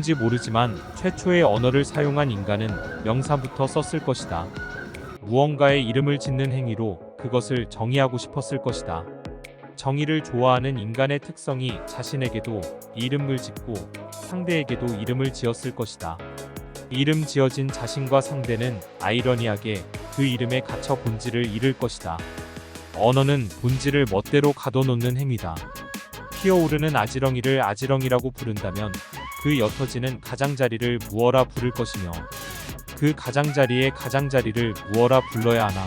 누군지 모르지만 최초의 언어를 사용한 인간은 명사부터 썼을 것이다. 무언가의 이름을 짓는 행위로 그것을 정의하고 싶었을 것이다. 정의를 좋아하는 인간의 특성이 자신에게도 이름을 짓고 상대에게도 이름을 지었을 것이다. 이름 지어진 자신과 상대는 아이러니하게 그 이름에 갇혀 본질을 잃을 것이다. 언어는 본질을 멋대로 가둬놓는 행위다. 피어오르는 아지렁이를 아지렁이라고 부른다면 그 옅어지는 가장자리를 무어라 부를 것이며 그 가장자리에 가장자리를 무어라 불러야 하나.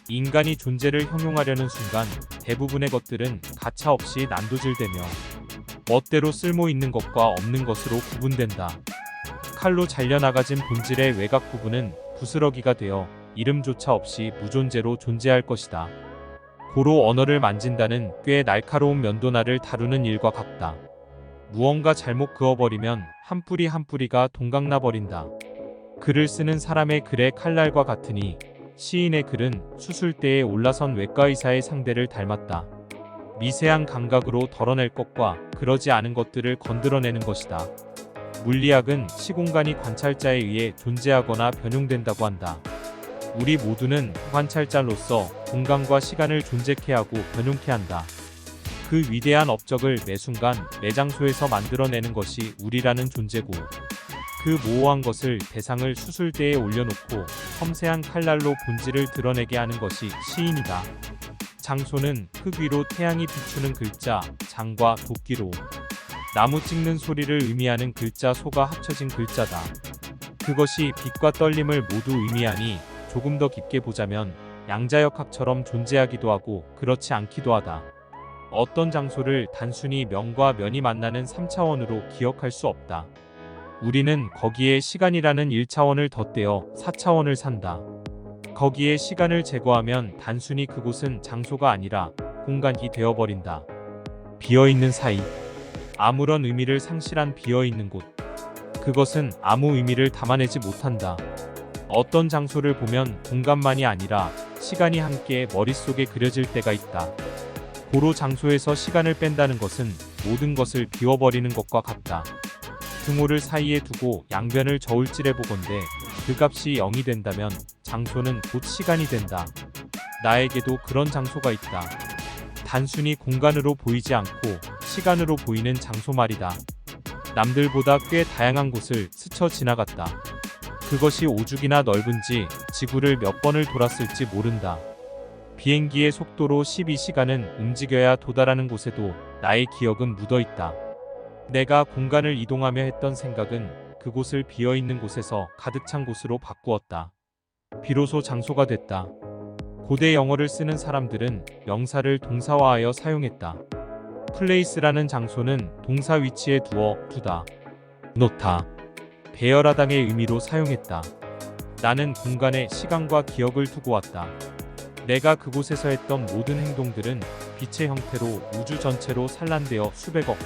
인간이 존재를 형용하려는 순간 대부분의 것들은 가차없이 난도질되며 멋대로 쓸모있는 것과 없는 것으로 구분된다. 칼로 잘려나가진 본질의 외곽 부분은 부스러기가 되어 이름조차 없이 무존재로 존재할 것이다. 고로 언어를 만진다는 꽤 날카로운 면도날을 다루는 일과 같다. 무언가 잘못 그어버리면 한 뿌리 한 뿌리가 동강나버린다. 글을 쓰는 사람의 글의 칼날과 같으니 시인의 글은 수술대에 올라선 외과의사의 상대를 닮았다. 미세한 감각으로 덜어낼 것과 그러지 않은 것들을 건드려내는 것이다. 물리학은 시공간이 관찰자에 의해 존재하거나 변용된다고 한다. 우리 모두는 관찰자로서 공간과 시간을 존재케 하고 변용케 한다. 그 위대한 업적을 매 순간 매 장소에서 만들어내는 것이 우리라는 존재고 그 모호한 것을 대상을 수술대에 올려놓고 섬세한 칼날로 본질을 드러내게 하는 것이 시인이다. 장소는 흙 위로 태양이 비추는 글자 장과 도끼로 나무 찍는 소리를 의미하는 글자 소가 합쳐진 글자다. 그것이 빛과 떨림을 모두 의미하니 조금 더 깊게 보자면 양자역학처럼 존재하기도 하고 그렇지 않기도 하다. 어떤 장소를 단순히 면과 면이 만나는 3차원으로 기억할 수 없다. 우리는 거기에 시간이라는 1차원을 덧대어 4차원을 산다. 거기에 시간을 제거하면 단순히 그곳은 장소가 아니라 공간이 되어버린다. 비어있는 사이. 아무런 의미를 상실한 비어있는 곳. 그것은 아무 의미를 담아내지 못한다. 어떤 장소를 보면 공간만이 아니라 시간이 함께 머릿속에 그려질 때가 있다. 고로 장소에서 시간을 뺀다는 것은 모든 것을 비워버리는 것과 같다. 등호를 사이에 두고 양변을 저울질해 보건대 그 값이 0이 된다면 장소는 곧 시간이 된다. 나에게도 그런 장소가 있다. 단순히 공간으로 보이지 않고 시간으로 보이는 장소 말이다. 남들보다 꽤 다양한 곳을 스쳐 지나갔다. 그것이 오죽이나 넓은지 지구를 몇 번을 돌았을지 모른다. 비행기의 속도로 12시간은 움직여야 도달하는 곳에도 나의 기억은 묻어있다. 내가 공간을 이동하며 했던 생각은 그곳을 비어있는 곳에서 가득 찬 곳으로 바꾸었다. 비로소 장소가 됐다. 고대 영어를 쓰는 사람들은 명사를 동사화하여 사용했다. 플레이스라는 장소는 동사 위치에 두다, 놓다, 배열하다의 의미로 사용했다. 나는 공간에 시간과 기억을 두고 왔다. 내가 그곳에서 했던 모든 행동들은 빛의 형태로 우주 전체로 산란되어 수백억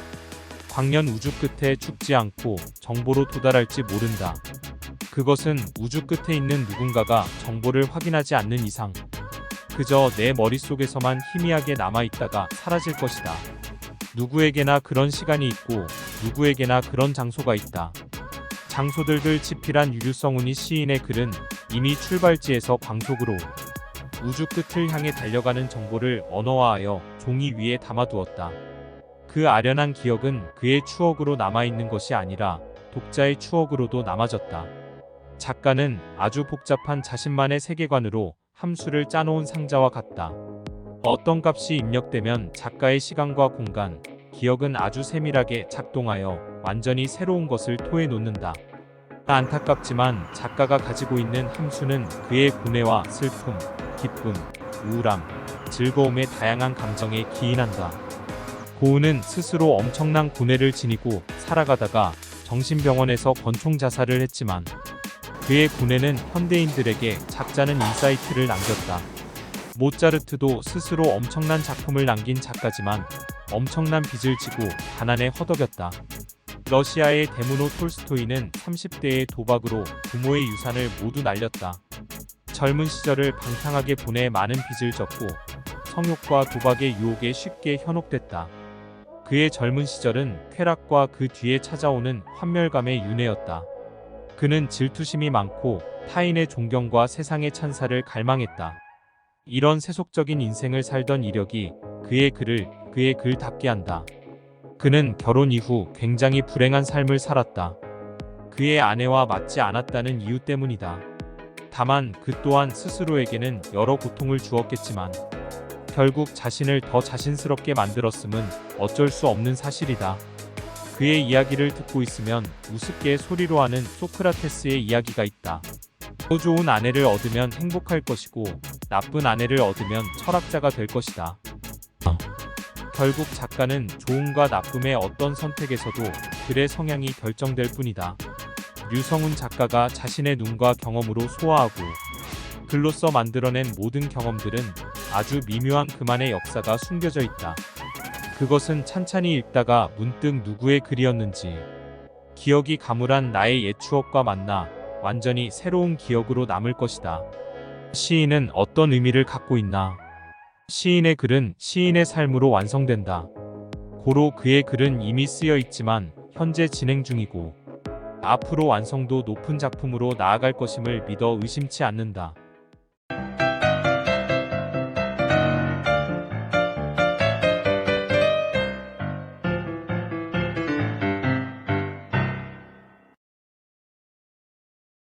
광년 우주 끝에 죽지 않고 정보로 도달할지 모른다. 그것은 우주 끝에 있는 누군가가 정보를 확인하지 않는 이상 그저 내 머릿속에서만 희미하게 남아있다가 사라질 것이다. 누구에게나 그런 시간이 있고 누구에게나 그런 장소가 있다. 장소들을 치필한 유류성운이 시인의 글은 이미 출발지에서 광속으로 우주 끝을 향해 달려가는 정보를 언어화하여 종이 위에 담아두었다. 그 아련한 기억은 그의 추억으로 남아있는 것이 아니라 독자의 추억으로도 남아졌다. 작가는 아주 복잡한 자신만의 세계관으로 함수를 짜놓은 상자와 같다. 어떤 값이 입력되면 작가의 시간과 공간, 기억은 아주 세밀하게 작동하여 완전히 새로운 것을 토해놓는다. 안타깝지만 작가가 가지고 있는 함수는 그의 고뇌와 슬픔, 기쁨, 우울함, 즐거움의 다양한 감정에 기인한다. 고은은 스스로 엄청난 고뇌를 지니고 살아가다가 정신병원에서 권총 자살을 했지만 그의 고뇌는 현대인들에게 작자는 인사이트를 남겼다. 모차르트도 스스로 엄청난 작품을 남긴 작가지만 엄청난 빚을 지고 가난에 허덕였다. 러시아의 데무노 톨스토이는 30대의 도박으로 부모의 유산을 모두 날렸다. 젊은 시절을 방탕하게 보내 많은 빚을 졌고 성욕과 도박의 유혹에 쉽게 현혹됐다. 그의 젊은 시절은 쾌락과 그 뒤에 찾아오는 환멸감의 윤회였다. 그는 질투심이 많고 타인의 존경과 세상의 찬사를 갈망했다. 이런 세속적인 인생을 살던 이력이 그의 글답게 한다. 그는 결혼 이후 굉장히 불행한 삶을 살았다. 그의 아내와 맞지 않았다는 이유 때문이다. 다만 그 또한 스스로에게는 여러 고통을 주었겠지만 결국 자신을 더 자신스럽게 만들었음은 어쩔 수 없는 사실이다. 그의 이야기를 듣고 있으면 우습게 소리로 하는 소크라테스의 이야기가 있다. 더 좋은 아내를 얻으면 행복할 것이고 나쁜 아내를 얻으면 철학자가 될 것이다. 결국 작가는 좋음과 나쁨의 어떤 선택에서도 글의 성향이 결정될 뿐이다. 류성훈 작가가 자신의 눈과 경험으로 소화하고 글로써 만들어낸 모든 경험들은 아주 미묘한 그만의 역사가 숨겨져 있다. 그것은 찬찬히 읽다가 문득 누구의 글이었는지 기억이 가물한 나의 옛 추억과 만나 완전히 새로운 기억으로 남을 것이다. 시인은 어떤 의미를 갖고 있나? 시인의 글은 시인의 삶으로 완성된다. 고로 그의 글은 이미 쓰여 있지만 현재 진행 중이고 앞으로 완성도 높은 작품으로 나아갈 것임을 믿어 의심치 않는다.